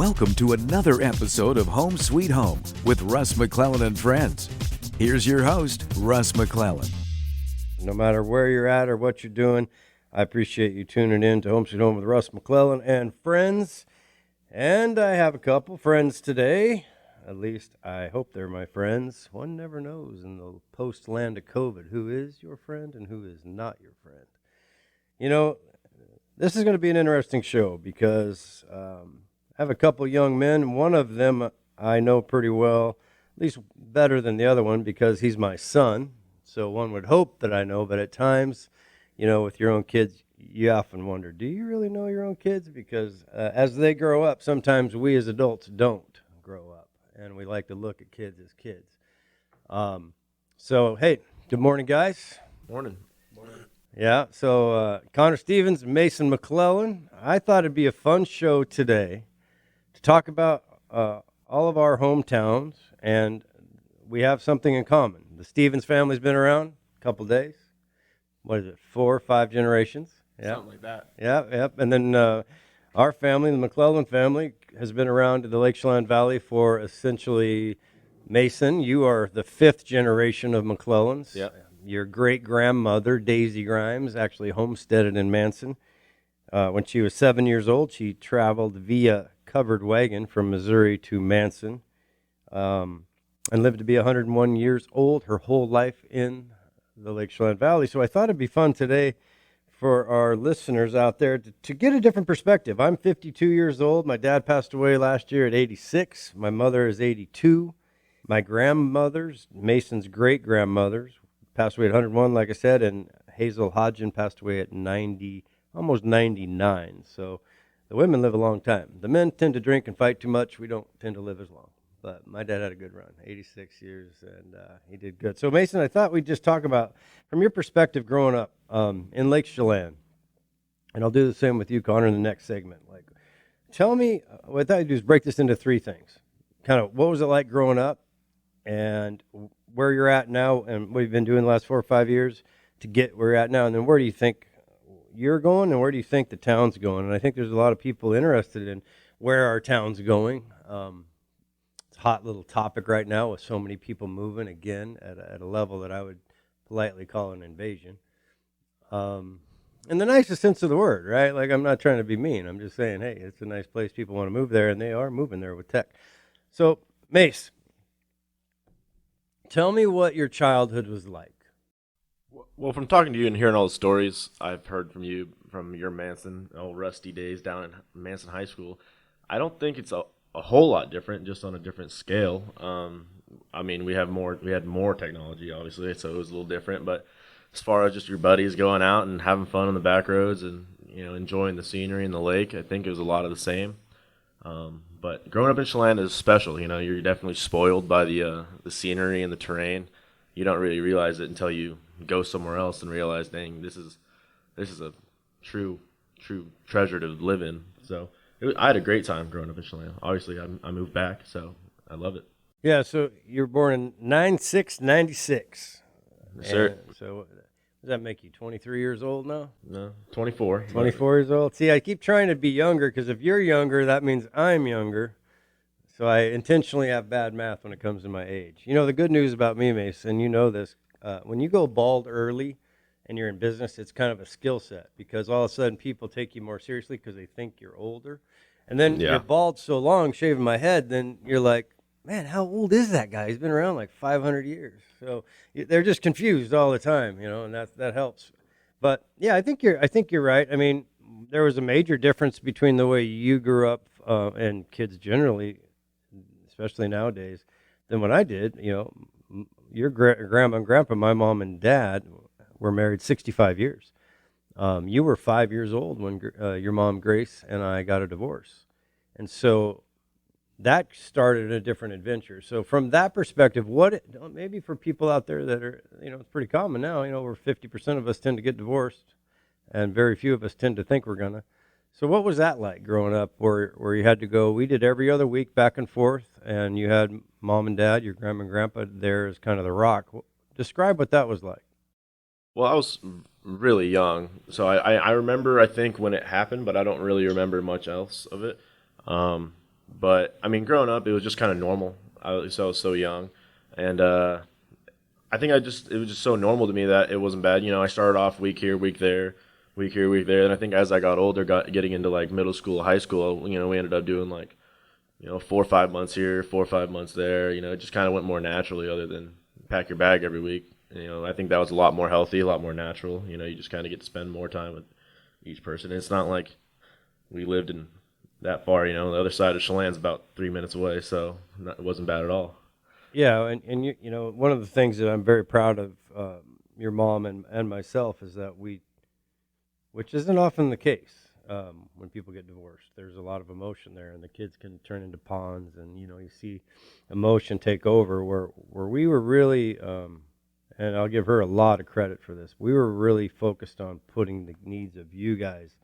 Welcome to another episode of Home Sweet Home with Russ, McClellan, and Friends. Here's your host, Russ McClellan. No matter where you're at or what you're doing, I appreciate you tuning in to Home Sweet Home with Russ McClellan and Friends. And I have a couple friends today. At least I hope they're my friends. One never knows in the post-land of COVID who is your friend and who is not your friend. You know, this is going to be an interesting show because I have a couple young men. One of them I know pretty well, at least better than the other one because he's my son. So one would hope that I know, but at times, you know, with your own kids, you often wonder, do you really know your own kids? Because as they grow up, sometimes we as adults don't grow up, and we like to look at kids as kids. So, hey, good morning, guys. Morning. Yeah, so Connor Stevens, Mason McClellan. I thought it'd be a fun show today to talk about all of our hometowns, and we have something in common. The Stevens family's been around a couple days. What is it, 4 or 5 generations? Yeah. Something like that. Yeah. And then our family, the McClellan family, has been around the Lake Chelan Valley for essentially, Mason, you are the 5th generation of McClellans. Yeah. Your great-grandmother, Daisy Grimes, actually homesteaded in Manson. When she was 7 years old, she traveled via covered wagon from Missouri to Manson and lived to be 101 years old her whole life in the Lake Chelan Valley. So I thought it'd be fun today for our listeners out there to get a different perspective. I'm 52 years old. My dad passed away last year at 86. My mother is 82. My grandmothers, Mason's great-grandmothers, passed away at 101, like I said, and Hazel Hodgin passed away at 90, almost 99. So the women live a long time. The men tend to drink and fight too much. We don't tend to live as long. But my dad had a good run, 86 years, and he did good. So, Mason, I thought we'd just talk about, from your perspective growing up in Lake Chelan, and I'll do the same with you, Connor, in the next segment. Like, tell me, what I thought you'd do is break this into 3 things. Kind of, what was it like growing up, and where you're at now, and what you've been doing the last 4 or 5 years to get where you're at now, and then where do you think you're going, and where do you think the town's going? And I think there's a lot of people interested in where our town's going. Hot little topic right now with so many people moving again at a level that I would politely call an invasion. In the nicest sense of the word, right? Like, I'm not trying to be mean. I'm just saying, hey, it's a nice place. People want to move there, and they are moving there with tech. So, Mace, tell me what your childhood was like. Well, from talking to you and hearing all the stories I've heard from you from your Manson, old rusty days down in Manson High School, I don't think it's a whole lot different, just on a different scale. I mean, we had more technology, obviously, so it was a little different. But as far as just your buddies going out and having fun on the back roads and, you know, enjoying the scenery and the lake, I think it was a lot of the same. But growing up in Chelan is special. You know, you're definitely spoiled by the scenery and the terrain. You don't really realize it until you go somewhere else and realize, dang, this is a true treasure to live in. So. I had a great time growing up in Chelan. Obviously, I moved back, so I love it. Yeah, so you were born in 96. Yes, sir. So what does that make you, 23 years old now? No, 24. 24 years old. See, I keep trying to be younger because if you're younger, that means I'm younger. So I intentionally have bad math when it comes to my age. You know, the good news about me, Mace, and you know this, when you go bald early and you're in business, it's kind of a skill set because all of a sudden people take you more seriously because they think you're older. And then you're bald so long, shaving my head, then you're like, man, how old is that guy? He's been around like 500 years. So they're just confused all the time, you know, and that helps. But yeah, I think you're right. I mean, there was a major difference between the way you grew up and kids generally, especially nowadays, than what I did. You know, your grandma and grandpa, my mom and dad, were married 65 years. You were 5 years old when your mom, Grace, and I got a divorce. And so that started a different adventure. So from that perspective, maybe for people out there that are, you know, it's pretty common now, you know, over 50% of us tend to get divorced and very few of us tend to think we're going to. So what was that like growing up where you had to go, we did every other week back and forth, and you had mom and dad, your grandma and grandpa there as kind of the rock. Describe what that was like. Well, I was really young, so I remember, I think, when it happened, but I don't really remember much else of it. But I mean, growing up, it was just kind of normal. I was so young, and I think it was just so normal to me that it wasn't bad. I started off week here, week there, week here, week there, and I think as I got older, getting into like middle school, high school, we ended up doing like 4 or 5 months here, 4 or 5 months there. It just kind of went more naturally, other than pack your bag every week. I think that was a lot more healthy, a lot more natural. You just kind of get to spend more time with each person. And it's not like we lived in that far. The other side of Chelan's about 3 minutes away, so it wasn't bad at all. Yeah, and one of the things that I'm very proud of your mom and myself is that which isn't often the case when people get divorced. There's a lot of emotion there, and the kids can turn into pawns, and you see emotion take over. Where we were really, and I'll give her a lot of credit for this, we were really focused on putting the needs of you guys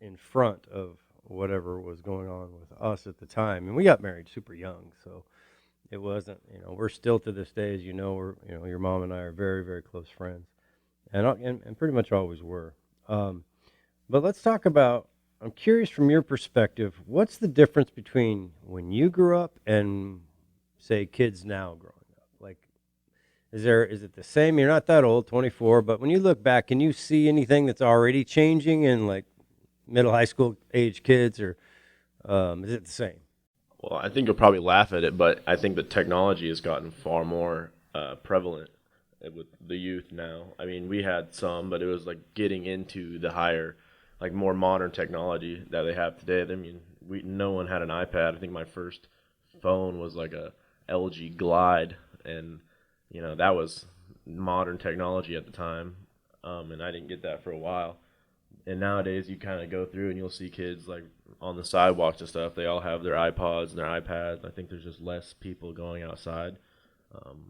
in front of whatever was going on with us at the time. And we got married super young, so it wasn't, we're still to this day, as your mom and I are very, very close friends, and pretty much always were. But let's talk about, I'm curious from your perspective, what's the difference between when you grew up and, say, kids now growing up? Like, is it the same? You're not that old, 24, but when you look back, can you see anything that's already changing in like middle high school age kids, or is it the same? Well, I think you'll probably laugh at it, but I think the technology has gotten far more prevalent with the youth now. I mean, we had some, but it was like getting into the higher, like more modern technology that they have today. I mean, no one had an iPad. I think my first phone was like a LG Glide, and that was modern technology at the time, and I didn't get that for a while. And nowadays, you kind of go through and you'll see kids like on the sidewalks and stuff. They all have their iPods and their iPads. I think there's just less people going outside,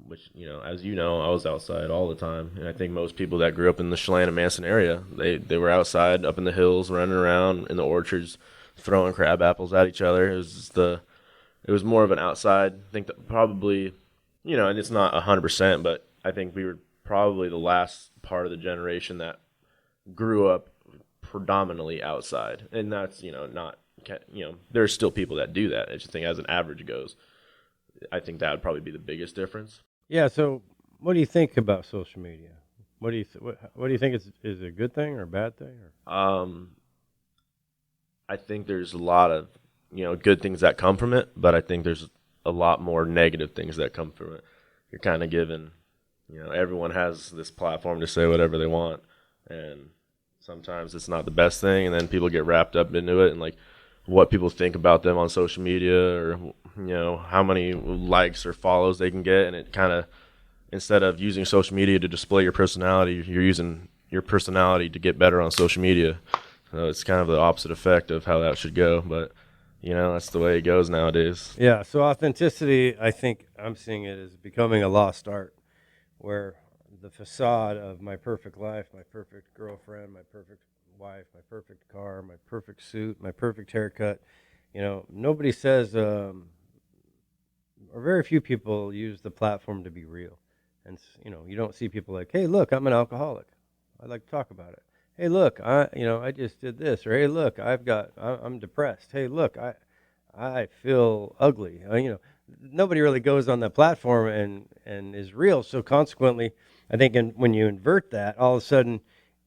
which, as you know, I was outside all the time. And I think most people that grew up in the Chelan and Manson area, they were outside up in the hills, running around in the orchards, throwing crab apples at each other. It was more of an outside. I think that probably, and it's not 100%, but I think we were probably the last part of the generation that grew up predominantly outside. And that's, not, there's still people that do that. I just think as an average goes, I think that would probably be the biggest difference. Yeah. So what do you think about social media? What do you think is a good thing or a bad thing? Or? I think there's a lot of, good things that come from it, but I think there's a lot more negative things that come from it. You're kind of given, everyone has this platform to say whatever they want, and sometimes it's not the best thing, and then people get wrapped up into it and like what people think about them on social media, or how many likes or follows they can get, and it kind of, instead of using social media to display your personality, you're using your personality to get better on social media. So it's kind of the opposite effect of how that should go, but that's the way it goes nowadays. Yeah. So authenticity, I think I'm seeing it as becoming a lost art, where the facade of my perfect life, my perfect girlfriend, my perfect wife, my perfect car, my perfect suit, my perfect haircut, nobody says, or very few people use the platform to be real. And, you don't see people like, hey, look, I'm an alcoholic. I'd like to talk about it. Hey, look, I just did this. Or, hey, look, I'm depressed. Hey, look, I feel ugly. Nobody really goes on that platform and is real. So consequently, I think when you invert that, all of a sudden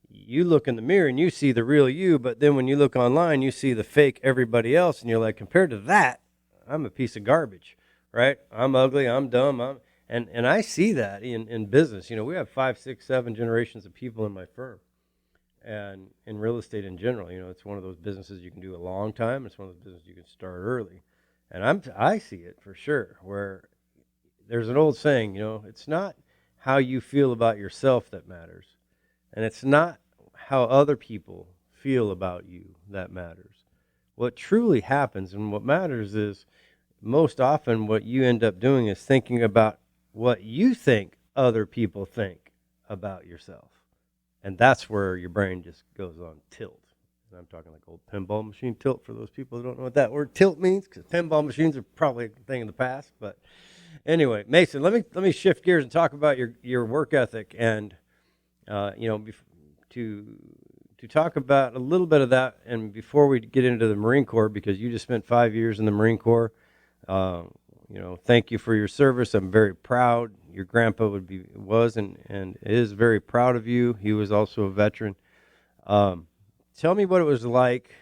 you look in the mirror and you see the real you, but then when you look online, you see the fake everybody else, and you're like, compared to that, I'm a piece of garbage, right? I'm ugly, I'm dumb, and I see that in business. We have 5, 6, 7 generations of people in my firm, and in real estate in general. It's one of those businesses you can do a long time. It's one of those businesses you can start early, and I see it for sure. Where there's an old saying, it's not how you feel about yourself that matters, and it's not how other people feel about you that matters. What truly happens and what matters is, most often what you end up doing is thinking about what you think other people think about yourself. And that's where your brain just goes on tilt. And I'm talking like old pinball machine tilt for those people who don't know what that word tilt means, because pinball machines are probably a thing in the past. But anyway, Mason, let me shift gears and talk about your work ethic, and to to talk about a little bit of that, and before we get into the Marine Corps, because you just spent 5 years in the Marine Corps, thank you for your service. I'm very proud. Your grandpa was and is very proud of you. He was also a veteran. Tell me what it was like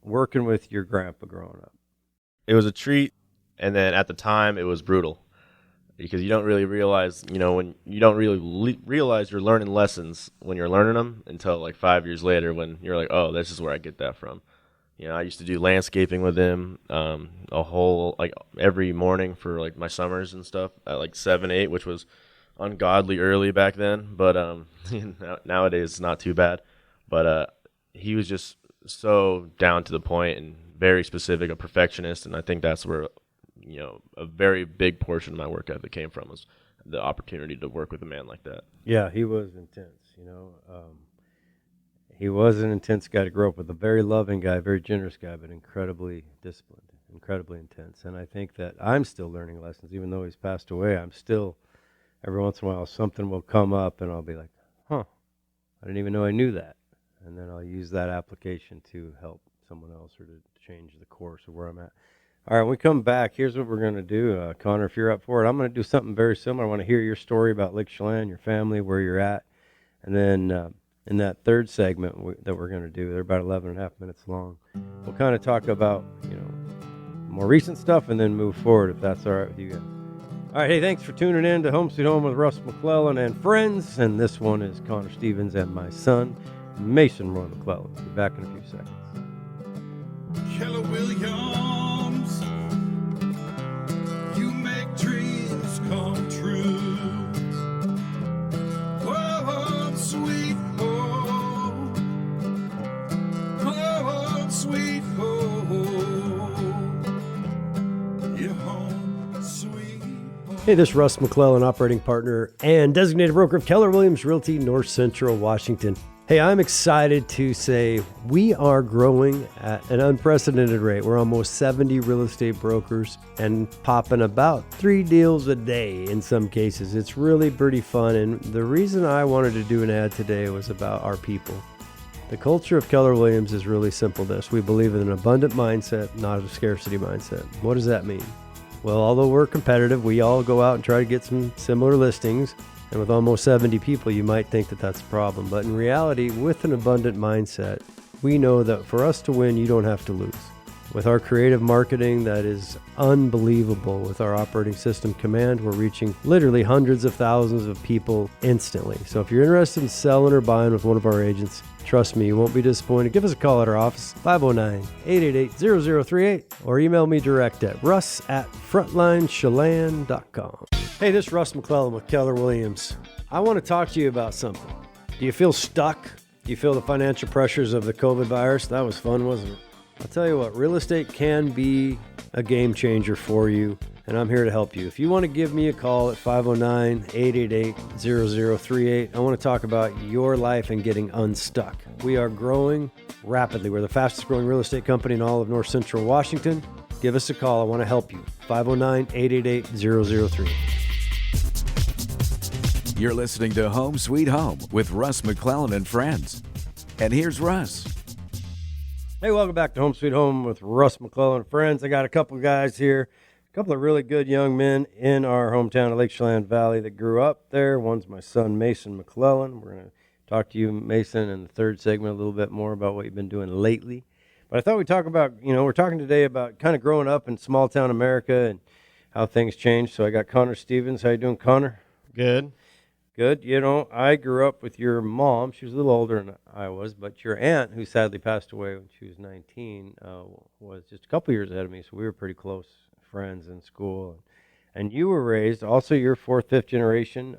working with your grandpa growing up. It was a treat, and then at the time it was brutal because you don't really realize, when you don't really realize you're learning lessons when you're learning them until like 5 years later when you're like, oh, this is where I get that from. I used to do landscaping with him every morning for like my summers and stuff at like 7, 8, which was ungodly early back then. But nowadays it's not too bad. But he was just so down to the point and very specific, a perfectionist. And I think that's where, a very big portion of my work ethic came from, was the opportunity to work with a man like that. Yeah, he was intense, He was an intense guy to grow up with, a very loving guy, very generous guy, but incredibly disciplined, incredibly intense. And I think that I'm still learning lessons, even though he's passed away. I'm still, every once in a while, something will come up and I'll be like, I didn't even know I knew that. And then I'll use that application to help someone else or to change the course of where I'm at. All right, when we come back, here's what we're going to do. Connor, if you're up for it, I'm going to do something very similar. I want to hear your story about Lake Chelan, your family, where you're at. And then in that third segment that we're going to do, they're about 11 and a half minutes long, we'll kind of talk about, more recent stuff and then move forward, if that's all right with you guys. All right, hey, thanks for tuning in to Home Sweet Home with Russ McClellan and friends. And this one is Connor Stevens and my son, Mason Roy McClellan. Be back in a few seconds. Keller Williams, you make dreams come true. Home sweet home, home sweet home, your home sweet home. Hey, this is Russ McClellan, operating partner and designated broker of Keller Williams Realty, North Central Washington. Hey, I'm excited to say we are growing at an unprecedented rate. We're almost 70 real estate brokers and popping about 3 deals a day in some cases. It's really pretty fun. And the reason I wanted to do an ad today was about our people. The culture of Keller Williams is really simple this. We believe in an abundant mindset, not a scarcity mindset. What does that mean? Well, although we're competitive, we all go out and try to get some similar listings. And with almost 70 people, you might think that that's a problem. But in reality, with an abundant mindset, we know that for us to win, you don't have to lose. With our creative marketing that is unbelievable, with our operating system Command, we're reaching literally hundreds of thousands of people instantly. So if you're interested in selling or buying with one of our agents, trust me, you won't be disappointed. Give us a call at our office, 509-888-0038, or email me direct at russ@frontlinechelan.com. Hey, this is Russ McClellan with Keller Williams. I want to talk to you about something. Do you feel stuck? Do you feel the financial pressures of the COVID virus? That was fun, wasn't it? I'll tell you what, real estate can be a game changer for you, and I'm here to help you. If you want to give me a call at 509-888-0038, I want to talk about your life and getting unstuck. We are growing rapidly. We're the fastest growing real estate company in all of North Central Washington. Give us a call. I want to help you. 509-888-0038. You're listening to Home Sweet Home with Russ McClellan and friends. And here's Russ. Hey, welcome back to Home Sweet Home with Russ McClellan and friends. I got a couple of guys here, a couple of really good young men in our hometown of Lake Chelan Valley that grew up there. One's my son, Mason McClellan. We're going to talk to you, Mason, in the third segment a little bit more about what you've been doing lately. But I thought we'd talk about, we're talking today about kind of growing up in small town America and how things changed. So I got Connor Stevens. How you doing, Connor? Good. Good. I grew up with your mom. She was a little older than I was, but your aunt, who sadly passed away when she was 19, was just a couple years ahead of me, so we were pretty close friends in school. And you were raised, also you're fourth, fifth generation.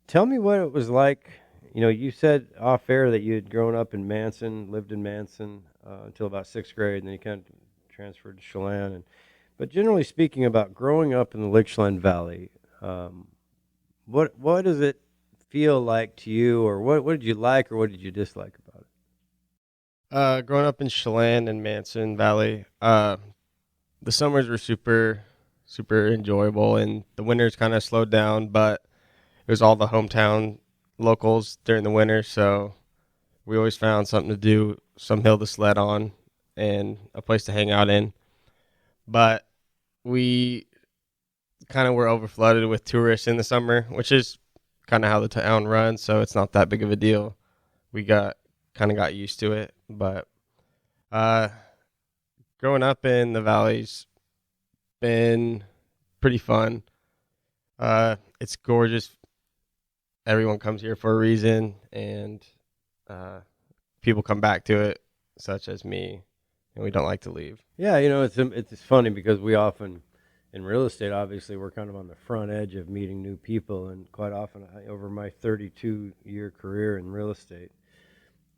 Tell me what it was like. You said off air that you had grown up in Manson, lived in Manson until about sixth grade, and then you kind of transferred to Chelan. But generally speaking, about growing up in the Lake Chelan Valley, what does it feel like to you, or what did you like or what did you dislike about it? Growing up in Chelan and Manson Valley, the summers were super enjoyable, and the winters kind of slowed down, but it was all the hometown locals during the winter, so we always found something to do, some hill to sled on, and a place to hang out in. But we kind of were overflooded with tourists in the summer, which is kind of how the town runs, so it's not that big of a deal. We got used to it, but growing up in the valley's been pretty fun. It's gorgeous. Everyone comes here for a reason, and people come back to it, such as me, and we don't like to leave. Yeah, it's funny because we often, in real estate, obviously, we're kind of on the front edge of meeting new people, and quite often, over my 32-year career in real estate,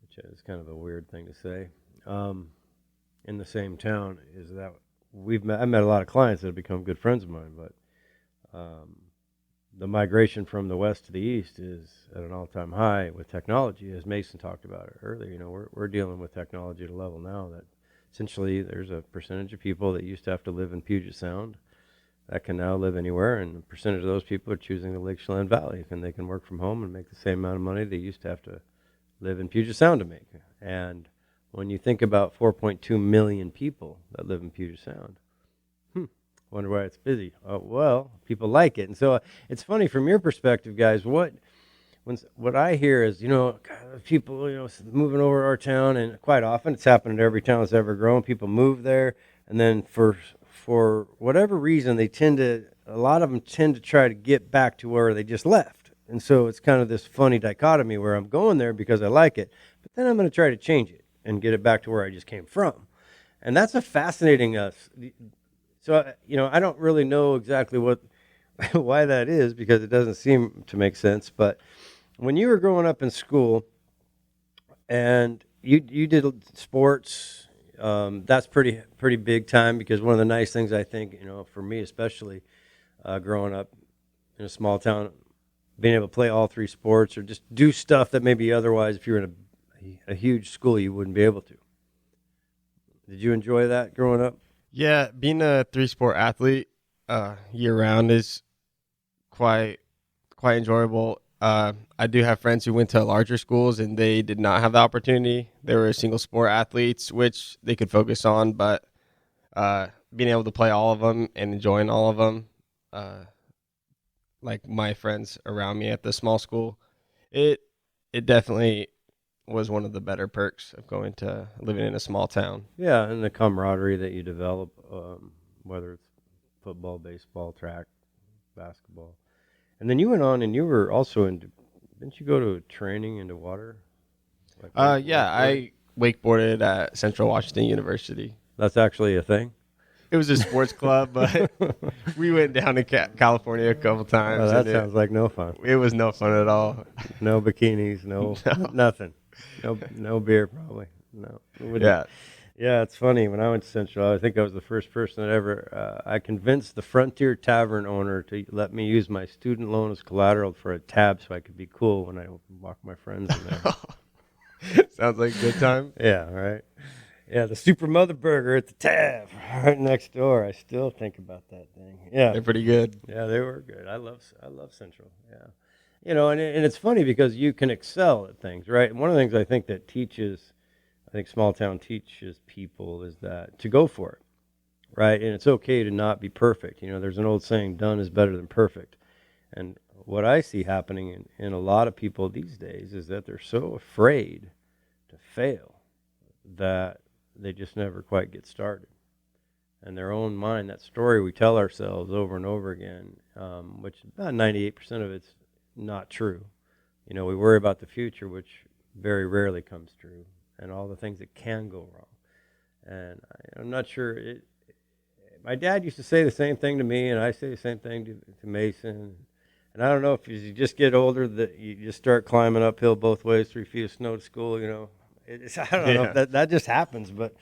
which is kind of a weird thing to say, in the same town, is that I met a lot of clients that have become good friends of mine, but the migration from the west to the east is at an all-time high with technology, as Mason talked about it earlier. We're dealing with technology at a level now that essentially there's a percentage of people that used to have to live in Puget Sound that can now live anywhere, and a percentage of those people are choosing the Lake Chelan Valley, and they can work from home and make the same amount of money they used to have to live in Puget Sound to make. And when you think about 4.2 million people that live in Puget Sound, wonder why it's busy. Well, people like it. And so it's funny from your perspective, guys, what I hear is, God, people, moving over to our town, and quite often it's happened to every town that's ever grown. People move there, and then for whatever reason, a lot of them tend to try to get back to where they just left. And so it's kind of this funny dichotomy where I'm going there because I like it, but then I'm going to try to change it and get it back to where I just came from. And that's a fascinating So, I don't really know exactly why that is, because it doesn't seem to make sense. But when you were growing up in school and you did sports, that's pretty big time, because one of the nice things, I think, for me especially, growing up in a small town, being able to play all three sports or just do stuff that maybe otherwise, if you're in a huge school, you wouldn't be able to. Did you enjoy that growing up? Yeah, being a 3-sport athlete year-round is quite enjoyable. I do have friends who went to larger schools, and they did not have the opportunity. They were single-sport athletes, which they could focus on, but being able to play all of them and enjoying all of them, like my friends around me at the small school, it definitely was one of the better perks of living in a small town. Yeah, and the camaraderie that you develop, whether it's football, baseball, track, basketball. And then you went on and you were also didn't you go to training into water? Yeah, I wakeboarded at Central Washington University. That's actually a thing? It was a sports club, but we went down to California a couple times. Oh, that sounds like no fun. It was no fun at all. No bikinis, no. Nothing. No beer, probably. No. Yeah, it's funny. When I went to Central, I think I was the first person that ever, I convinced the Frontier Tavern owner to let me use my student loan as collateral for a tab so I could be cool when I walk my friends in there. Sounds like a good time. Yeah, right. Yeah, the Super Mother Burger at the tab right next door. I still think about that thing. Yeah. They're pretty good. Yeah, they were good. I love Central. Yeah. And it's funny because you can excel at things, right? And one of the things I think small town teaches people is that to go for it, right? And it's okay to not be perfect. There's an old saying, done is better than perfect. And what I see happening in a lot of people these days is that they're so afraid to fail that they just never quite get started. And their own mind, that story we tell ourselves over and over again, which about 98% of it's not true. We worry about the future, which very rarely comes true, and all the things that can go wrong. And I'm not sure. My dad used to say the same thing to me, and I say the same thing to Mason. And I don't know if as you just get older that you just start climbing uphill both ways, 3 feet of snow to school, I don't know if that just happens. But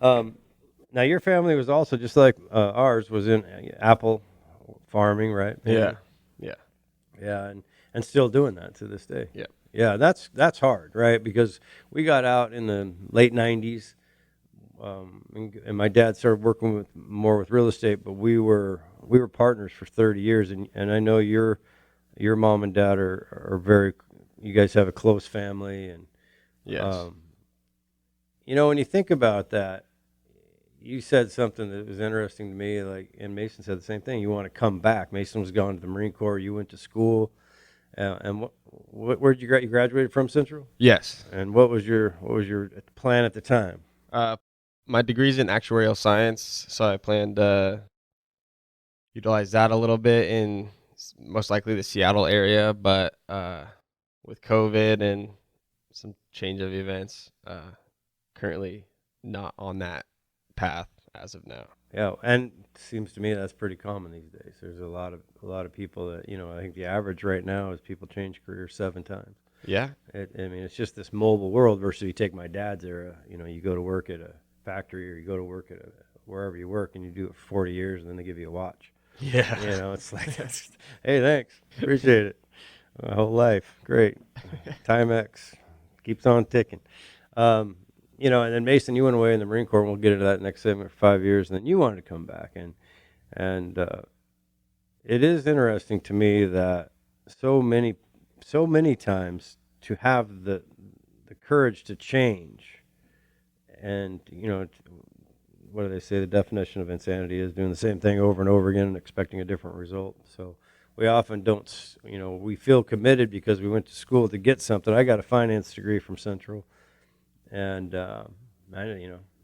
now your family was also just like ours, was in apple farming, right? Yeah. Yeah, and still doing that to this day. Yeah. Yeah, that's hard, right? Because we got out in the late 90s, and my dad started working more with real estate, but we were partners for 30 years, and I know your mom and dad are very, you guys have a close family, and Yes. When you think about that, you said something that was interesting to me, and Mason said the same thing. You want to come back. Mason was going to the Marine Corps. You went to school. And where'd you you graduated from Central? Yes. And what was your plan at the time? My degree's in actuarial science, so I plan to utilize that a little bit in most likely the Seattle area, but with COVID and some change of events, currently not on that path as of now. Yeah, and it seems to me that's pretty common these days. There's a lot of people that I think the average right now is people change careers 7 times. Yeah. It's just this mobile world versus you take my dad's era. You go to work at a factory or you go to work at wherever you work and you do it for 40 years and then they give you a watch. Yeah. It's like, hey, thanks, appreciate it. My whole life, great. Timex keeps on ticking. And then Mason, you went away in the Marine Corps, and we'll get into that next 7 or 5 years, and then you wanted to come back. And it is interesting to me that so many times to have the courage to change, and, what do they say? The definition of insanity is doing the same thing over and over again and expecting a different result. So we often don't, we feel committed because we went to school to get something. I got a finance degree from Central. And,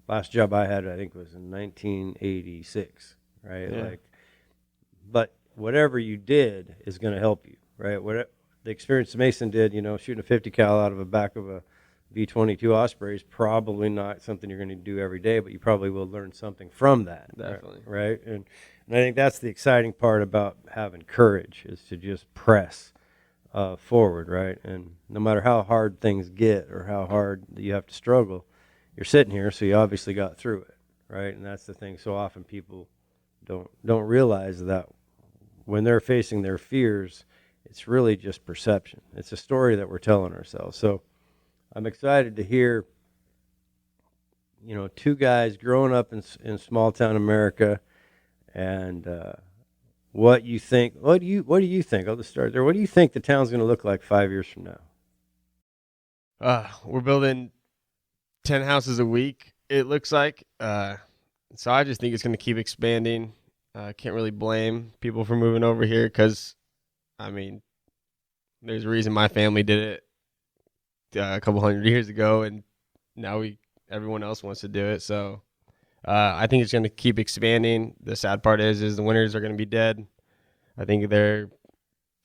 last job I had, I think, was in 1986, right? Yeah. But whatever you did is going to help you, right? The experience Mason did, shooting a 50 cal out of the back of a V-22 Osprey is probably not something you're going to do every day, but you probably will learn something from that. Definitely. Right? And I think that's the exciting part about having courage is to just press forward, right? And no matter how hard things get or how hard you have to struggle, you're sitting here, so you obviously got through it, right? And that's the thing. So often people don't realize that when they're facing their fears, it's really just perception. It's a story that we're telling ourselves. So I'm excited to hear, 2 guys growing up in small town America, and what you think. What do you think? I'll just start there. What do you think the town's going to look like 5 years from now? We're building 10 houses a week, it looks like. So I just think it's going to keep expanding. Can't really blame people for moving over here because, there's a reason my family did it a couple 100 years ago, and now everyone else wants to do it. So I think it's going to keep expanding. The sad part is the winters are going to be dead. I think they're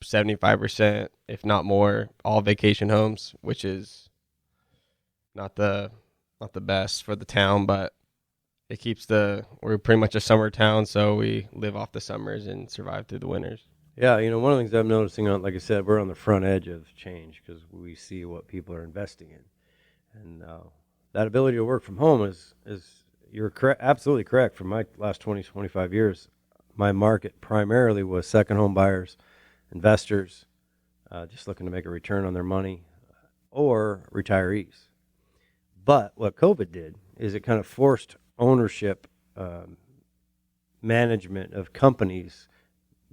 75%, if not more, all vacation homes, which is not the best for the town, but it keeps we're pretty much a summer town, so we live off the summers and survive through the winters. Yeah, one of the things I'm noticing like I said, we're on the front edge of change because we see what people are investing in. And that ability to work from home is you're absolutely correct. For my last 20, 25 years, my market primarily was second home buyers, investors, just looking to make a return on their money, or retirees. But what COVID did is it kind of forced ownership, management of companies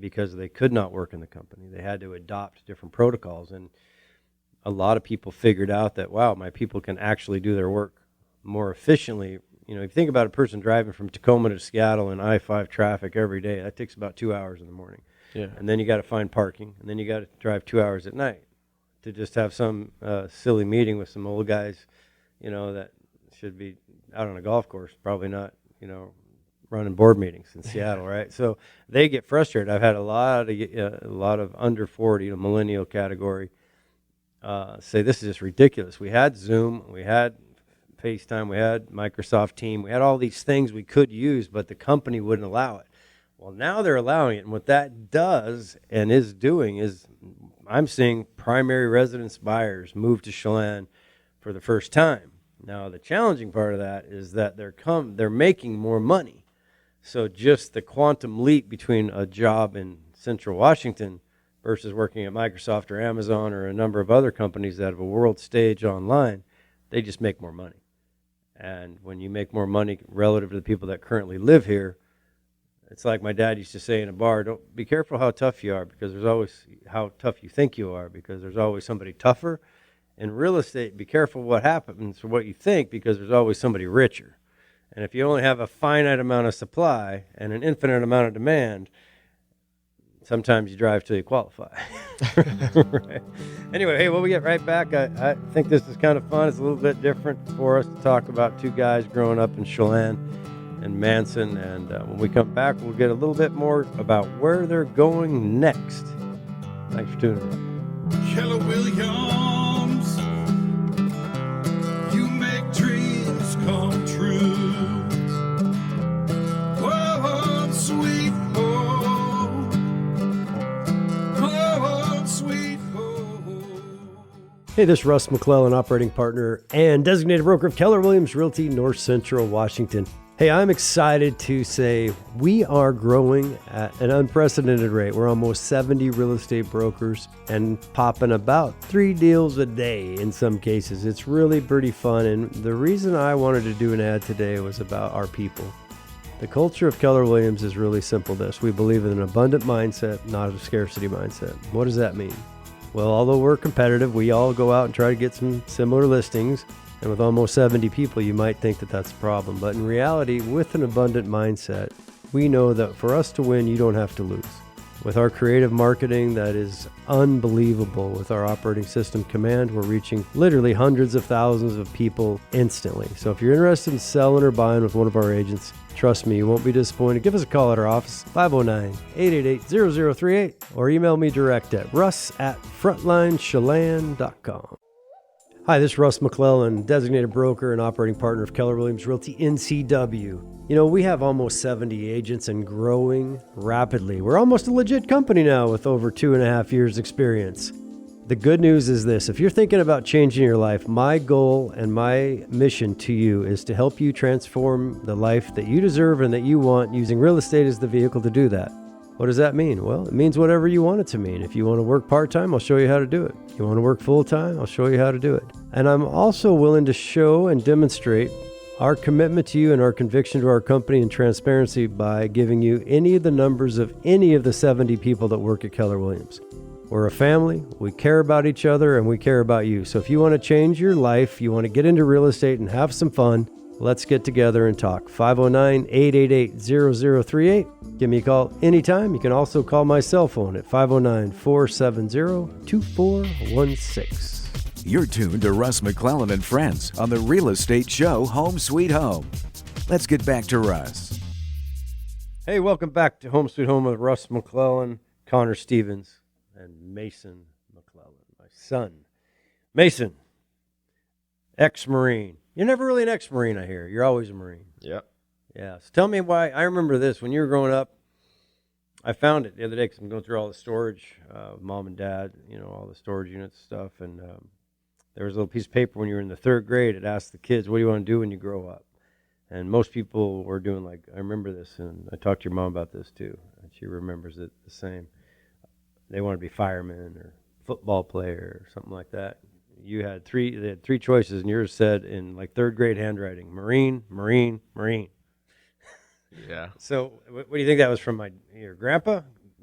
because they could not work in the company. They had to adopt different protocols. And a lot of people figured out that, wow, my people can actually do their work more efficiently. If you think about a person driving from Tacoma to Seattle in I-5 traffic every day, that takes about 2 hours in the morning. Yeah. And then you got to find parking, and then you got to drive 2 hours at night to just have some silly meeting with some old guys, that should be out on a golf course, probably not, running board meetings in Seattle, right? So they get frustrated. I've had a lot of under 40, millennial category, say this is just ridiculous. We had Zoom, we had FaceTime, we had Microsoft Team, we had all these things we could use, but the company wouldn't allow it. Well, now they're allowing it, and what that does and is doing is I'm seeing primary residence buyers move to Chelan for the first time. Now, the challenging part of that is that they're making more money. So just the quantum leap between a job in Central Washington versus working at Microsoft or Amazon or a number of other companies that have a world stage online, they just make more money. And when you make more money relative to the people that currently live here, it's like my dad used to say in a bar, don't be careful how tough you are, because there's always how tough you think you are, because there's always somebody tougher in real estate, be careful what happens or what you think, because there's always somebody richer. And if you only have a finite amount of supply and an infinite amount of demand, sometimes you drive till you qualify. Right. Anyway, hey, we'll get right back. I think this is kind of fun. It's a little bit different for us to talk about two guys growing up in Chelan and Manson. And when we come back, we'll get a little bit more about where they're going next. Thanks for tuning in. Keller Williams, you make dreams come true. Home sweet home, home sweet home. Hey, this is Russ, McClellan, operating partner and designated broker of Keller Williams Realty, North Central Washington. Hey, I'm excited to say we are growing at an unprecedented rate. We're almost 70 real estate brokers and popping about 3 deals a day in some cases. It's really pretty fun. And the reason I wanted to do an ad today was about our people. The culture of Keller Williams is really simple this. We believe in an abundant mindset, not a scarcity mindset. What does that mean? Well, although we're competitive, we all go out and try to get some similar listings. And with almost 70 people, you might think that that's a problem. But in reality, with an abundant mindset, we know that for us to win, you don't have to lose. With our creative marketing that is unbelievable, with our operating system Command, we're reaching literally hundreds of thousands of people instantly. So if you're interested in selling or buying with one of our agents, trust me, you won't be disappointed. Give us a call at our office, 509-888-0038, or email me direct at russ@frontlinechelan.com. Hi, this is Russ McClellan, designated broker and operating partner of Keller Williams Realty NCW. You know, we have almost 70 agents and growing rapidly. We're almost a legit company now with over 2.5 years experience. The good news is this: if you're thinking about changing your life, my goal and my mission to you is to help you transform the life that you deserve and that you want, using real estate as the vehicle to do that. What does that mean? Well, it means whatever you want it to mean. If you want to work part-time, I'll show you how to do it. If you want to work full-time, I'll show you how to do it. And I'm also willing to show and demonstrate our commitment to you and our conviction to our company and transparency by giving you any of the numbers of any of the 70 people that work at Keller Williams. We're a family, we care about each other, and we care about you. So if you want to change your life, you want to get into real estate and have some fun, let's get together and talk. 509-888-0038. Give me a call anytime. You can also call my cell phone at 509-470-2416. You're tuned to Russ McClellan and Friends on the real estate show Home Sweet Home. Let's get back to Russ. Hey, welcome back to Home Sweet Home with Russ McClellan, Connor Stevens, and Mason McClellan, my son. Mason, ex-Marine. You're never really an ex-Marine, I hear. You're always a Marine. Yep. Yeah. So tell me why. I remember this. When you were growing up, I found it the other day because I'm going through all the storage, mom and dad, you know, all the storage units stuff. And there was a little piece of paper when you were in the 3rd grade. It asked the kids, what do you want to do when you grow up? And most people were doing like, I remember this, and I talked to your mom about this too, and she remembers it the same. They wanted to be firemen or football player or something like that. They had three choices, and yours said in like 3rd grade handwriting, Marine, Marine, Marine. Yeah. So what do you think that was from your grandpa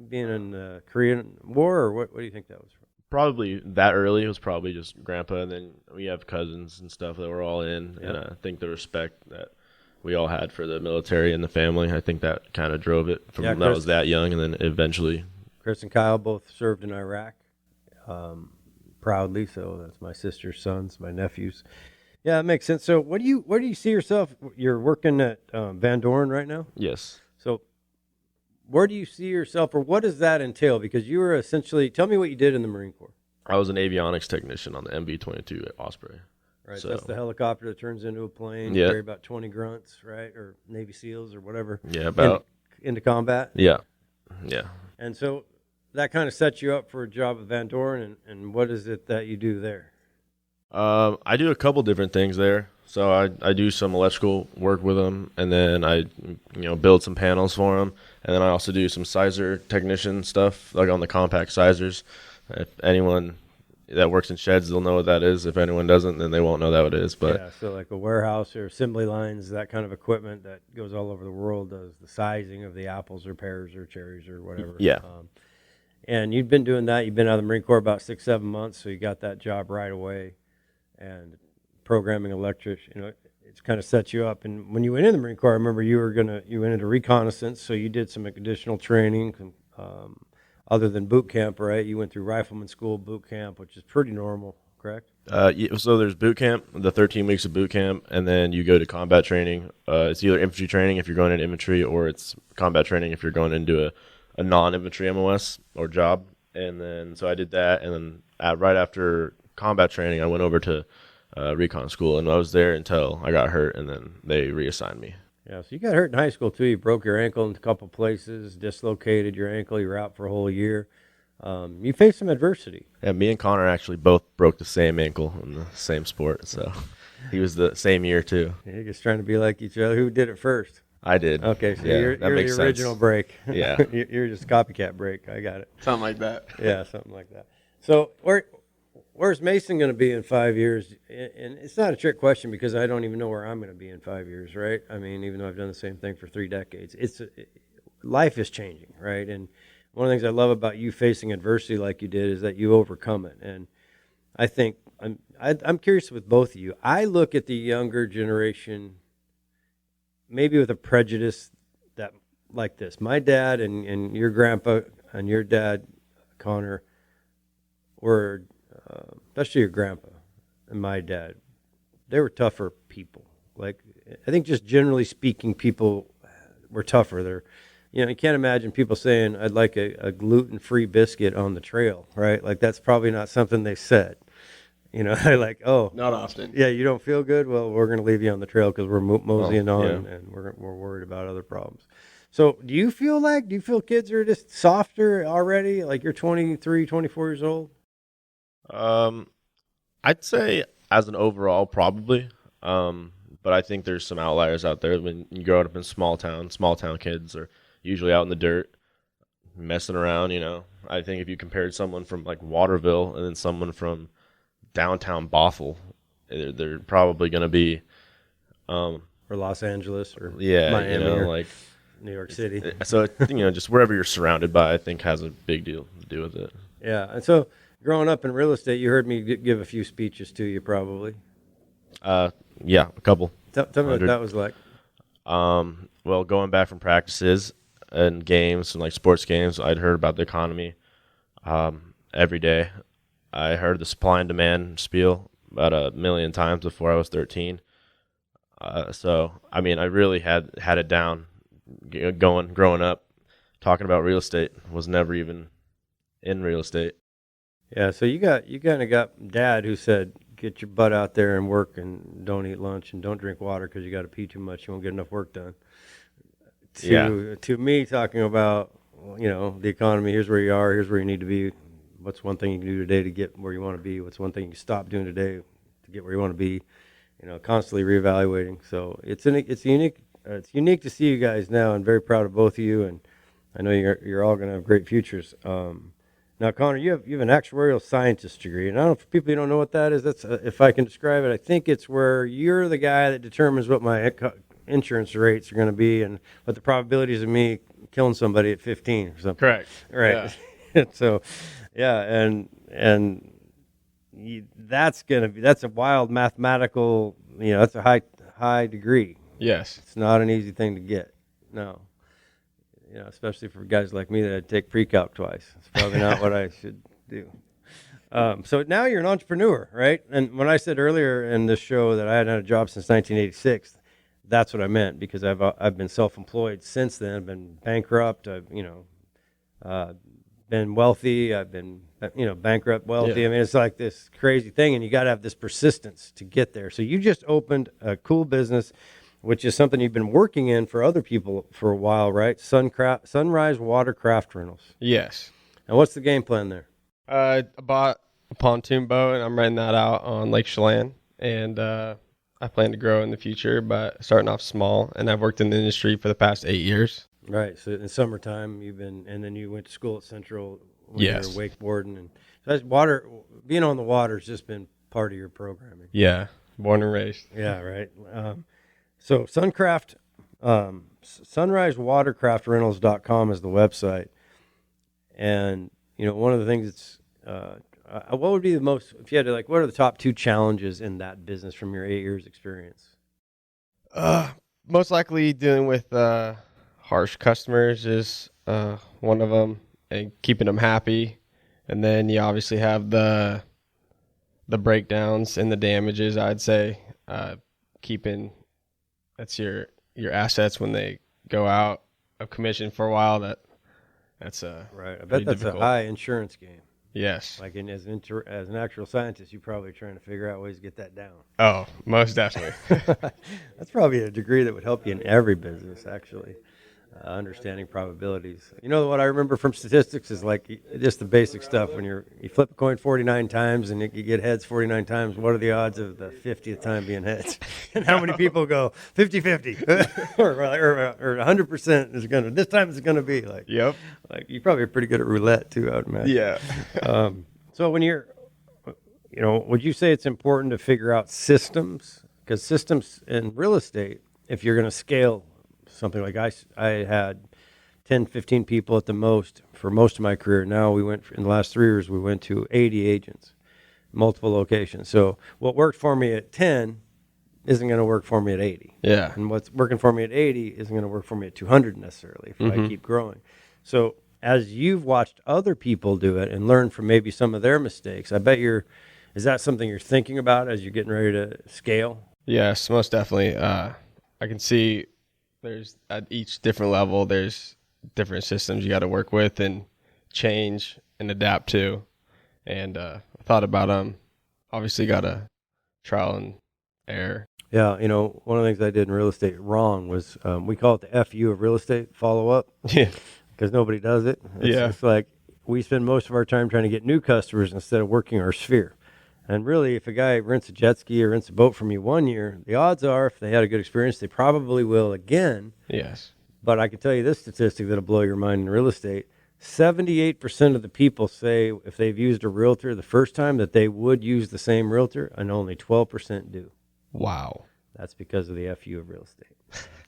being in the Korean War, or what do you think that was from? Probably that early. It was probably just grandpa, and then we have cousins and stuff that were all in, Yep. and I think the respect that we all had for the military and the family, I think that kind of drove it from when I was that young, and then eventually. Chris and Kyle both served in Iraq, proudly. So that's my sister's sons, my nephews. Yeah, that makes sense. So where do you see yourself? You're working at Van Doren right now? Yes. So where do you see yourself, or what does that entail? Because you were essentially, tell me what you did in the Marine Corps. I was an avionics technician on the MB-22 at Osprey. Right, So that's the helicopter that turns into a plane. Yeah. You carry about 20 grunts, right, or Navy SEALs or whatever. Yeah, about. Into combat. Yeah. Yeah. And so that kind of sets you up for a job at Van Doren, and what is it that you do there? I do a couple different things there. So I do some electrical work with them, and then I build some panels for them, and then I also do some sizer technician stuff, like on the compact sizers. If anyone that works in sheds, they'll know what that is. If anyone doesn't, then they won't know that what it is. But yeah, so like a warehouse or assembly lines, that kind of equipment that goes all over the world, does the sizing of the apples or pears or cherries or whatever. Yeah. And you've been doing that. You've been out of the Marine Corps about 6-7 months, so you got that job right away. and programming electric, it's kind of set you up. And when you went in the Marine Corps, I remember you went into reconnaissance, so you did some additional training, other than boot camp, right? You went through rifleman school, boot camp, which is pretty normal, correct? Yeah, so there's boot camp, the 13 weeks of boot camp, and then you go to combat training. It's either infantry training if you're going into infantry, or it's combat training if you're going into a non-infantry MOS or job. And then so I did that, and then right after combat training, I went over to recon school, and I was there until I got hurt, and then they reassigned me. Yeah, so you got hurt in high school too. You broke your ankle in a couple places, dislocated your ankle. You were out for a whole year. You faced some adversity. Yeah, me and Connor actually both broke the same ankle in the same sport, so he was the same year too. You're just trying to be like each other. Who did it first? I did. Okay, so yeah, you're the original sense. break. Yeah. You're just copycat break. I got it. Something like that. Yeah, something like that. So where's Mason going to be in 5 years? And it's not a trick question because I don't even know where I'm going to be in 5 years, right? I mean, even though I've done the same thing for 3 decades, life is changing, right? And one of the things I love about you facing adversity like you did is that you overcome it. And I think I'm curious with both of you. I look at the younger generation maybe with a prejudice that like this. My dad and your grandpa and your dad, Connor, were, especially your grandpa and my dad, they were tougher people. Like, I think just generally speaking, people were tougher. You can't imagine people saying, I'd like a gluten-free biscuit on the trail, right? Like, that's probably not something they said. They're like, oh. Not often. Yeah, you don't feel good? Well, we're going to leave you on the trail because we're moseying on and we're worried about other problems. So do you feel kids are just softer already? Like you're 23, 24 years old? I'd say as an overall, probably. But I think there's some outliers out there. When you grow up in small town kids are usually out in the dirt, messing around, I think if you compared someone from like Waterville and then someone from downtown Bothell, they're probably going to be or Los Angeles or Miami, or like New York City. So just wherever you're surrounded by, I think has a big deal to do with it. Yeah, and so growing up in real estate, you heard me give a few speeches to you, probably. Yeah, a couple. Tell me what that was like. Well, going back from practices and games and like sports games, I'd heard about the economy every day. I heard the supply and demand spiel about 1 million times before I was 13. So, I mean, I really had it down growing up. Talking about real estate, was never even in real estate. Yeah, so you kind of got dad who said, get your butt out there and work and don't eat lunch and don't drink water because you got to pee too much. You won't get enough work done. To me, talking about, the economy, here's where you are, here's where you need to be. What's one thing you can do today to get where you want to be? What's one thing you can stop doing today to get where you want to be? Constantly reevaluating. So it's unique to see you guys now. I'm very proud of both of you, and I know you're all going to have great futures. Now, Connor, you have an actuarial scientist degree, and I don't know, for people who don't know what that is, that's if I can describe it, I think it's where you're the guy that determines what my insurance rates are going to be and what the probabilities of me killing somebody at 15 or something. Correct. Right. Yeah. So, yeah, and that's a wild mathematical, that's a high degree. Yes. It's not an easy thing to get. No. Especially for guys like me that take pre-calc twice. It's probably not what I should do. So now you're an entrepreneur, right? And when I said earlier in this show that I hadn't had a job since 1986, that's what I meant, because I've been self-employed since then. I've been bankrupt. I've been wealthy. I've been bankrupt, wealthy. Yeah. I mean, it's like this crazy thing, and you got to have this persistence to get there. So you just opened a cool business, which is something you've been working in for other people for a while, right? Sunrise Watercraft Rentals. Yes. And what's the game plan there? I bought a pontoon boat, and I'm renting that out on Lake Chelan, and I plan to grow in the future, but starting off small, and I've worked in the industry for the past 8 years. Right. So in summertime, and then you went to school at Central when Yes. you were wakeboarding, and so that's being on the water has just been part of your programming. Yeah, born and raised. Yeah, right. So sunrisewatercraftrentals.com is the website. And, one of the things that's what would be the most, if you had to like, what are the top 2 challenges in that business from your 8 years experience? Most likely dealing with harsh customers is one of them, and keeping them happy. And then you obviously have the breakdowns and the damages. I'd say keeping that's your assets when they go out of commission for a while. That's right. I bet that's difficult. A high insurance game. Yes. Like as an actual scientist, you're probably trying to figure out ways to get that down. Oh, most definitely. That's probably a degree that would help you in every business, actually. Understanding probabilities. You know what I remember from statistics is like just the basic stuff. When you flip a coin 49 times and you get heads 49 times, what are the odds of the 50th time being heads? And how many people go 50-50 or 100% is going to, this time it's going to be like, yep. Like you probably are pretty good at roulette too, I would imagine. Yeah. So when you're, would you say it's important to figure out systems? Because systems in real estate, if you're going to scale something like I had 10, 15 people at the most for most of my career. Now in the last 3 years, we went to 80 agents, multiple locations. So what worked for me at 10 isn't going to work for me at 80. Yeah. And what's working for me at 80 isn't going to work for me at 200 necessarily if I keep growing. So as you've watched other people do it and learned from maybe some of their mistakes, I bet is that something you're thinking about as you're getting ready to scale? Yes, most definitely. I can see there's at each different level, there's different systems you got to work with and change and adapt to. And I thought about obviously got to trial and error. Yeah, one of the things I did in real estate wrong was we call it the FU of real estate, follow up. Yeah. Because nobody does it. It's like we spend most of our time trying to get new customers instead of working our sphere. And really, if a guy rents a jet ski or rents a boat from you 1 year, the odds are, if they had a good experience, they probably will again. Yes. But I can tell you this statistic that'll blow your mind in real estate. 78% of the people say if they've used a realtor the first time that they would use the same realtor, and only 12% do. Wow. That's because of the FU of real estate.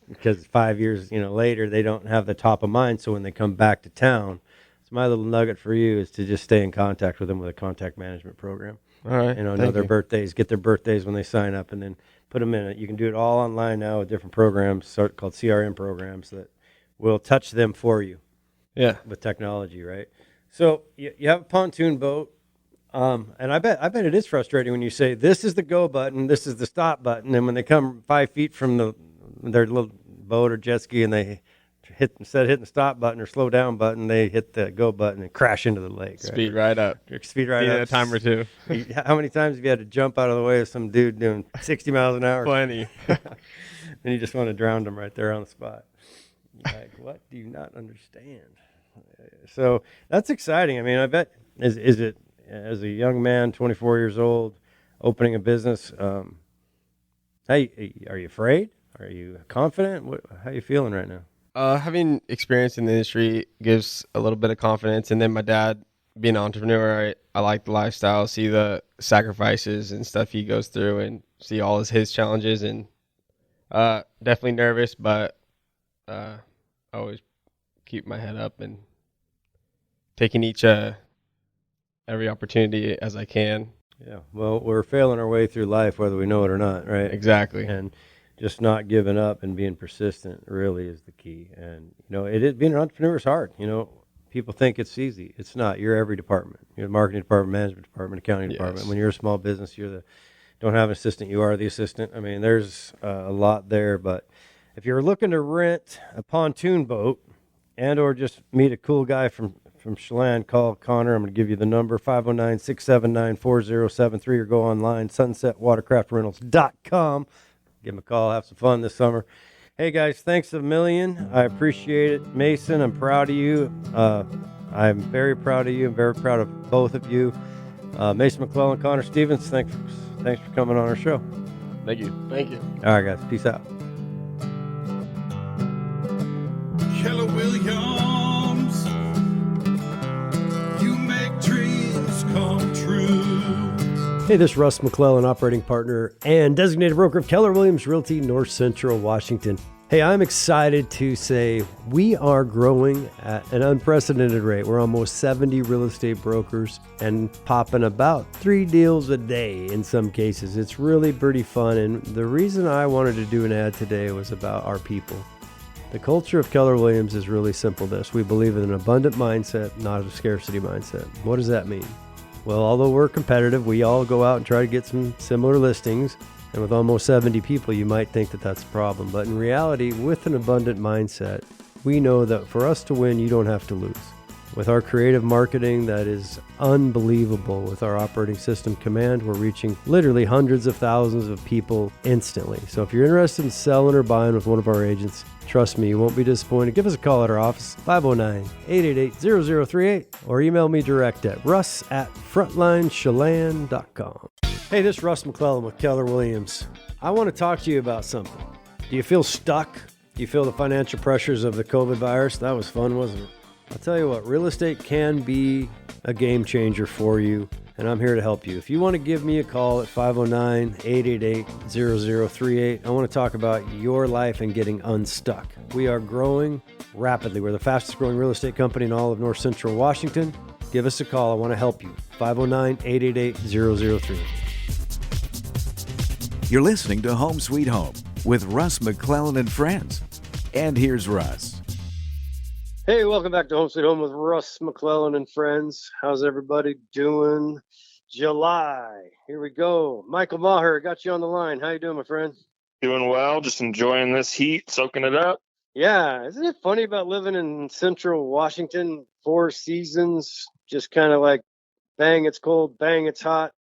Because 5 years later, they don't have the top of mind. So when they come back to town, it's my little nugget for you is to just stay in contact with them with a contact management program. All right. Know their birthdays, get their birthdays when they sign up, and then put them in it. You can do it all online now with different programs called CRM programs that will touch them for you. Yeah. With technology, right? So you have a pontoon boat, and I bet it is frustrating when you say this is the go button, this is the stop button, and when they come 5 feet from their little boat or jet ski and they instead of hitting the stop button or slow down button, they hit the go button and crash into the lake. Speed right up. Speed right up. A time or two. How many times have you had to jump out of the way of some dude doing 60 miles an hour? Plenty. And you just want to drown them right there on the spot. You're like, what do you not understand? So that's exciting. I mean, I bet, is it, as a young man, 24 years old, opening a business, hey, are you afraid? Are you confident? How are you feeling right now? Having experience in the industry gives a little bit of confidence. And then my dad, being an entrepreneur, I like the lifestyle, see the sacrifices and stuff he goes through and see all his challenges. And definitely nervous, but I always keep my head up and taking every opportunity as I can. Yeah, well, we're failing our way through life, whether we know it or not, right? Exactly. And just not giving up and being persistent really is the key. And, being an entrepreneur is hard. People think it's easy. It's not. You're every department. You're the marketing department, management department, accounting department. When you're a small business, don't have an assistant, you are the assistant. I mean, there's a lot there. But if you're looking to rent a pontoon boat and or just meet a cool guy from Chelan, call Connor. I'm going to give you the number, 509-679-4073, or go online, sunsetwatercraftrentals.com. Give him a call, have some fun this summer. Hey, guys, thanks a million. I appreciate it. Mason, I'm proud of you. I'm very proud of you. I'm very proud of both of you. Mason McClellan, Connor Stevens, thanks for coming on our show. Thank you. Thank you. All right, guys. Peace out. Keller Williams, you make dreams come true. Hey, this is Russ McClellan, operating partner and designated broker of Keller Williams Realty, North Central Washington. Hey, I'm excited to say we are growing at an unprecedented rate. We're almost 70 real estate brokers and popping about 3 deals a day in some cases. It's really pretty fun. And the reason I wanted to do an ad today was about our people. The culture of Keller Williams is really simple this. We believe in an abundant mindset, not a scarcity mindset. What does that mean? Well, although we're competitive, we all go out and try to get some similar listings. And with almost 70 people, you might think that that's a problem. But in reality, with an abundant mindset, we know that for us to win, you don't have to lose. With our creative marketing that is unbelievable, with our operating system Command, we're reaching literally hundreds of thousands of people instantly. So if you're interested in selling or buying with one of our agents, trust me, you won't be disappointed. Give us a call at our office, 509-888-0038, or email me direct at russ@frontlinechelan.com. Hey, this is Russ McClellan with Keller Williams. I want to talk to you about something. Do you feel stuck? Do you feel the financial pressures of the COVID virus? That was fun, wasn't it? I'll tell you what, real estate can be a game changer for you, and I'm here to help you. If you want to give me a call at 509-888-0038, I want to talk about your life and getting unstuck. We are growing rapidly. We're the fastest growing real estate company in all of North Central Washington. Give us a call. I want to help you. 509-888-0038. You're listening to Home Sweet Home with Russ McClellan and Friends. And here's Russ. Hey, welcome back to Home Sweet Home with Russ McClellan and Friends. How's everybody doing? July. Here we go. Michael Maher, got you on the line. How you doing, my friend? Doing well, just enjoying this heat, soaking it up. Yeah, isn't it funny about living in Central Washington? 4 seasons, just kind of like bang, it's cold, bang, it's hot.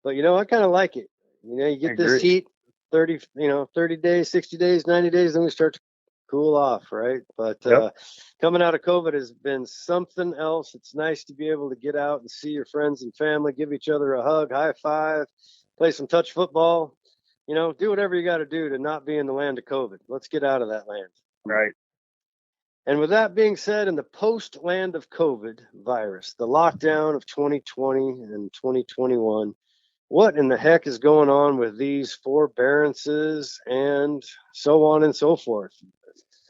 But I kind of like it. You get this heat, 30 days, 60 days, 90 days, then we start to cool off, right? But coming out of COVID has been something else. It's nice to be able to get out and see your friends and family, give each other a hug, high five, play some touch football, do whatever you got to do to not be in the land of COVID. Let's get out of that land. Right. And with that being said, in the post land of COVID virus, the lockdown of 2020 and 2021, what in the heck is going on with these forbearances and so on and so forth?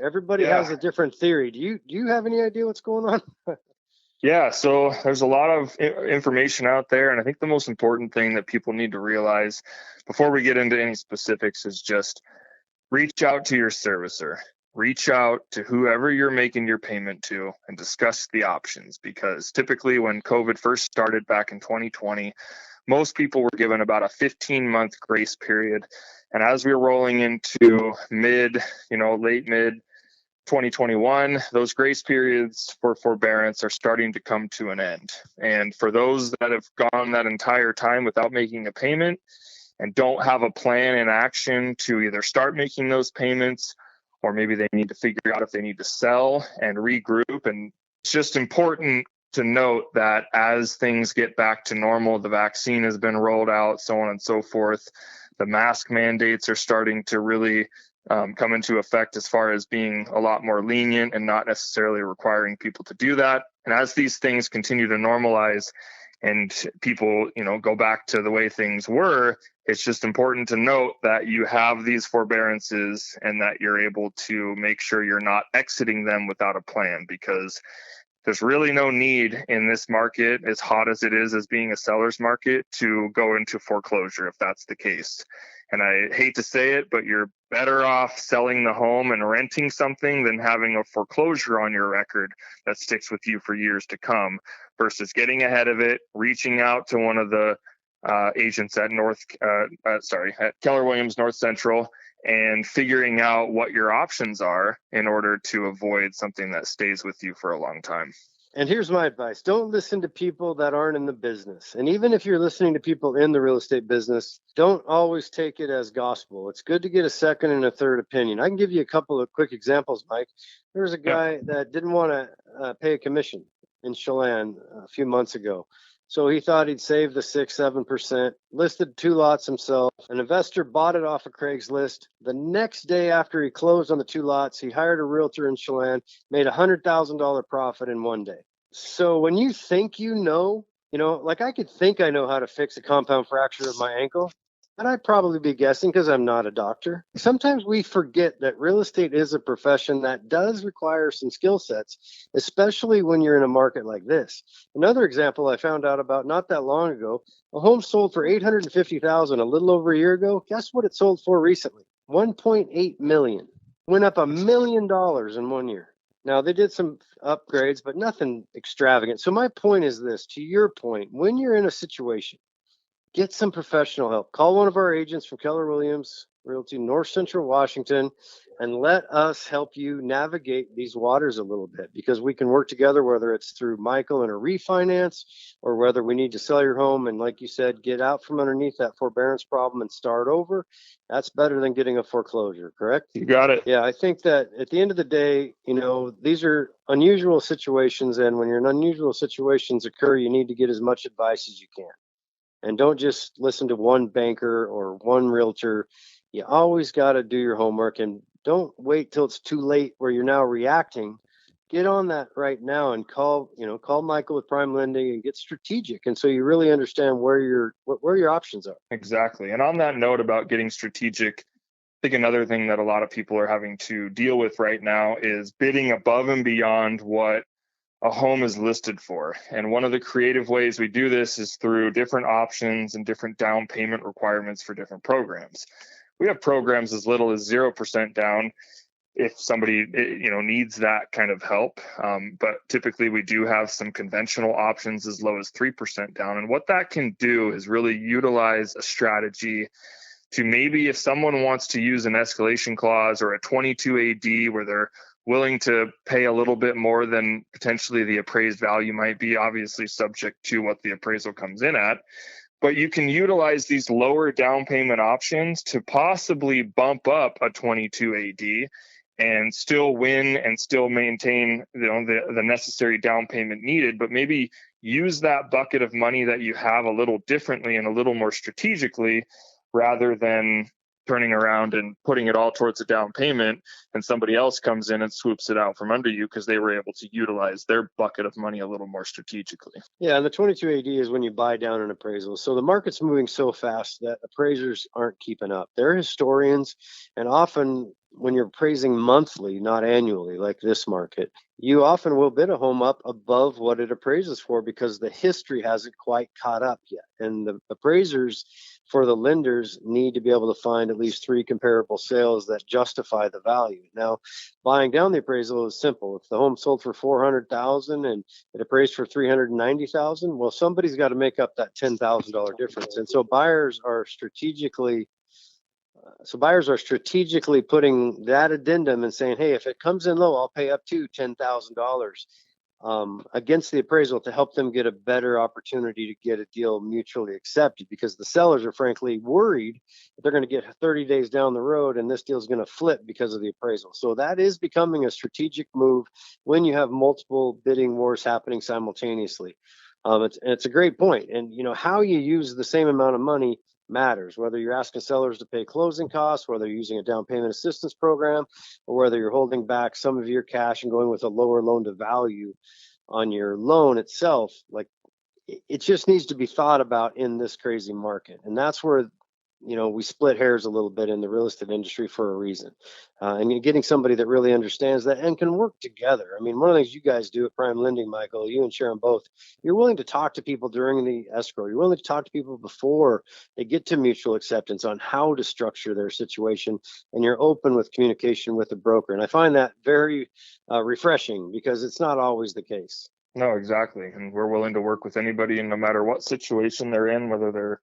Everybody has a different theory. Do you have any idea what's going on? Yeah, so there's a lot of information out there, and I think the most important thing that people need to realize before we get into any specifics is just reach out to your servicer. Reach out to whoever you're making your payment to and discuss the options, because typically when COVID first started back in 2020, most people were given about a 15-month grace period. And as we were rolling into late mid 2021, those grace periods for forbearance are starting to come to an end. And for those that have gone that entire time without making a payment and don't have a plan in action to either start making those payments, or maybe they need to figure out if they need to sell and regroup. And it's just important to note that as things get back to normal, the vaccine has been rolled out, so on and so forth. The mask mandates are starting to really come into effect as far as being a lot more lenient and not necessarily requiring people to do that. And as these things continue to normalize and people, go back to the way things were, it's just important to note that you have these forbearances and that you're able to make sure you're not exiting them without a plan, because there's really no need in this market, as hot as it is as being a seller's market, to go into foreclosure if that's the case. And I hate to say it, but you're better off selling the home and renting something than having a foreclosure on your record that sticks with you for years to come, versus getting ahead of it, reaching out to one of the agents at Keller Williams North Central, and figuring out what your options are in order to avoid something that stays with you for a long time. And here's my advice. Don't listen to people that aren't in the business. And even if you're listening to people in the real estate business, don't always take it as gospel. It's good to get a second and a third opinion. I can give you a couple of quick examples, Mike. There was a guy that didn't want to pay a commission in Chelan a few months ago. So he thought he'd save the 6-7%, listed 2 lots himself. An investor bought it off of Craigslist. The next day after he closed on the 2 lots, he hired a realtor in Chelan, made a $100,000 profit in one day. So when you think like I could think I know how to fix a compound fracture of my ankle, And I'd probably be guessing because I'm not a doctor. Sometimes we forget that real estate is a profession that does require some skill sets, especially when you're in a market like this. Another example I found out about not that long ago, a home sold for $850,000 a little over a year ago. Guess what it sold for recently? $1.8 million. Went up $1 million in 1 year. Now, they did some upgrades, but nothing extravagant. So my point is this, to your point, when you're in a situation, get some professional help. Call one of our agents from Keller Williams Realty, North Central Washington, and let us help you navigate these waters a little bit, because we can work together, whether it's through Michael and a refinance or whether we need to sell your home and, like you said, get out from underneath that forbearance problem and start over. That's better than getting a foreclosure, correct? You got it. Yeah, I think that at the end of the day, these are unusual situations. And when unusual situations occur, you need to get as much advice as you can. And don't just listen to one banker or one realtor. You always got to do your homework, and don't wait till it's too late where you're now reacting. Get on that right now and call Michael with PrimeLending and get strategic. And so you really understand where your options are. Exactly. And on that note about getting strategic, I think another thing that a lot of people are having to deal with right now is bidding above and beyond what a home is listed for. And one of the creative ways we do this is through different options and different down payment requirements for different programs. We have programs as little as 0% down if somebody needs that kind of help. But typically we do have some conventional options as low as 3% down. And what that can do is really utilize a strategy to, maybe if someone wants to use an escalation clause or a 22 AD where they're willing to pay a little bit more than potentially the appraised value might be, obviously subject to what the appraisal comes in at. But you can utilize these lower down payment options to possibly bump up a 22 AD and still win and still maintain the necessary down payment needed, but maybe use that bucket of money that you have a little differently and a little more strategically, rather than turning around and putting it all towards a down payment and somebody else comes in and swoops it out from under you because they were able to utilize their bucket of money a little more strategically. Yeah, and the 22 AD is when you buy down an appraisal. So the market's moving so fast that appraisers aren't keeping up. They're historians, and often when you're appraising monthly, not annually, like this market, you often will bid a home up above what it appraises for because the history hasn't quite caught up yet. And the appraisers for the lenders need to be able to find at least 3 comparable sales that justify the value. Now, buying down the appraisal is simple. If the home sold for $400,000 and it appraised for $390,000, well, somebody's got to make up that $10,000 difference. And so buyers are strategically putting that addendum and saying, hey, if it comes in low, I'll pay up to $10,000 against the appraisal to help them get a better opportunity to get a deal mutually accepted, because the sellers are frankly worried that they're going to get 30 days down the road and this deal is going to flip because of the appraisal. So that is becoming a strategic move when you have multiple bidding wars happening simultaneously. It's a great point. And how you use the same amount of money matters, whether you're asking sellers to pay closing costs, whether you're using a down payment assistance program, or whether you're holding back some of your cash and going with a lower loan to value on your loan itself. Like, it just needs to be thought about in this crazy market. And that's where we split hairs a little bit in the real estate industry for a reason. And you're getting somebody that really understands that and can work together. I mean, one of the things you guys do at PrimeLending, Michael, you and Sharon both, you're willing to talk to people during the escrow. You're willing to talk to people before they get to mutual acceptance on how to structure their situation. And you're open with communication with the broker. And I find that very refreshing, because it's not always the case. No, exactly. And we're willing to work with anybody, and no matter what situation they're in, whether they're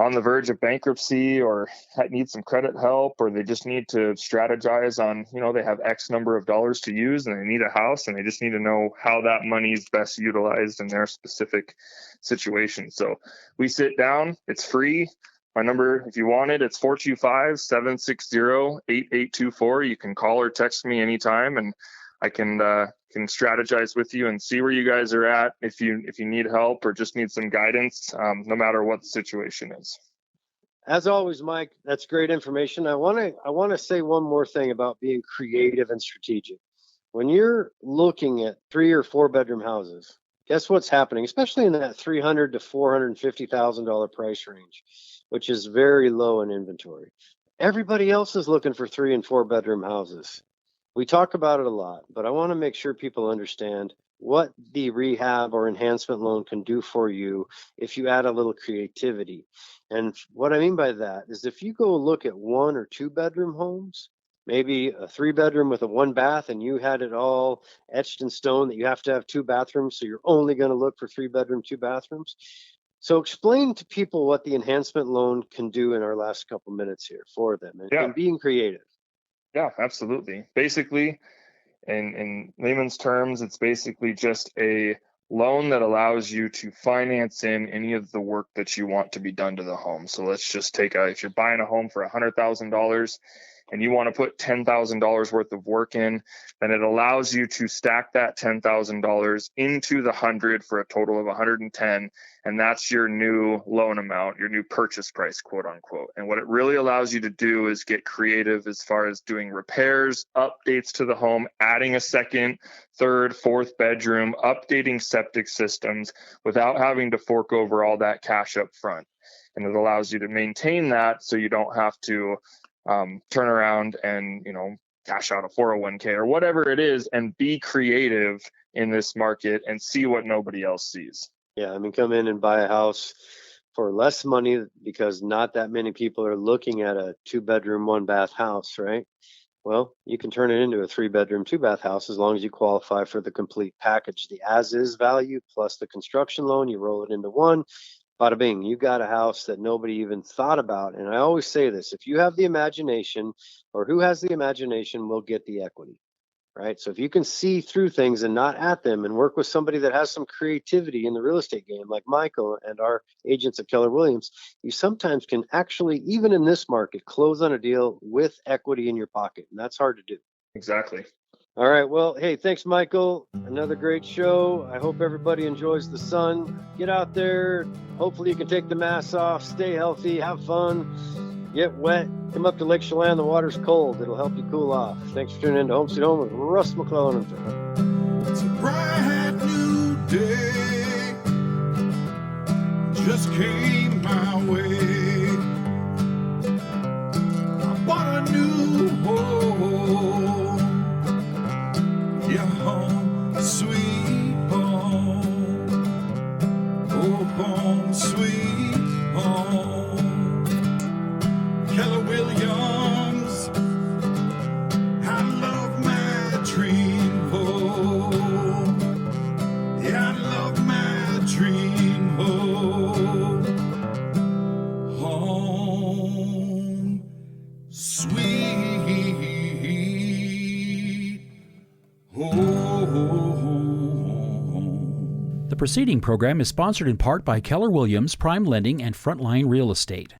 on the verge of bankruptcy or need some credit help, or they just need to strategize on, they have X number of dollars to use and they need a house and they just need to know how that money is best utilized in their specific situation. So we sit down, it's free. My number, if you want it, it's 425-760-8824. You can call or text me anytime, and I can strategize with you and see where you guys are at if you need help or just need some guidance, no matter what the situation is. As always, Mike, that's great information. I want to say one more thing about being creative and strategic. When you're looking at 3 or 4 bedroom houses, guess what's happening, especially in that $300,000 to $450,000 price range, which is very low in inventory. Everybody else is looking for 3 and 4 bedroom houses. We talk about it a lot, but I want to make sure people understand what the rehab or enhancement loan can do for you if you add a little creativity. And what I mean by that is if you go look at 1 or 2 bedroom homes, maybe a 3 bedroom with a 1 bath, and you had it all etched in stone that you have to have 2 bathrooms, so you're only going to look for 3 bedroom, 2 bathrooms. So explain to people what the enhancement loan can do in our last couple minutes here for them and being creative. Yeah, absolutely. Basically, in layman's terms, it's basically just a loan that allows you to finance in any of the work that you want to be done to the home. So let's just take if you're buying a home for $100,000 and you want to put $10,000 worth of work in, then it allows you to stack that $10,000 into the 100 for a total of 110, and that's your new loan amount, your new purchase price, quote unquote. And what it really allows you to do is get creative as far as doing repairs, updates to the home, adding a second, third, fourth bedroom, updating septic systems without having to fork over all that cash up front. And it allows you to maintain that so you don't have to turn around and, cash out a 401k or whatever it is and be creative in this market and see what nobody else sees. Yeah, come in and buy a house for less money because not that many people are looking at a 2 bedroom, 1 bath house, right? Well, you can turn it into a 3 bedroom, 2 bath house as long as you qualify for the complete package, the as is value plus the construction loan. You roll it into one. Bada bing, you got a house that nobody even thought about. And I always say this, if you have the imagination, or who has the imagination will get the equity, right? So if you can see through things and not at them and work with somebody that has some creativity in the real estate game, like Michael and our agents at Keller Williams, you sometimes can actually, even in this market, close on a deal with equity in your pocket. And that's hard to do. Exactly. All right. Well, hey, thanks, Michael. Another great show. I hope everybody enjoys the sun. Get out there. Hopefully you can take the mask off, stay healthy, have fun, get wet, come up to Lake Chelan. The water's cold. It'll help you cool off. Thanks for tuning in to Home Sweet Home with Russ, McClellan and Friends. It's a brand new day just came my way. I bought a new home. Yeah, home, sweet home. Oh, home, sweet home. Keller Williams, I love my dream home. Yeah, I love my dream home. Home, sweet home. The preceding program is sponsored in part by Keller Williams, PrimeLending, and Frontline Real Estate.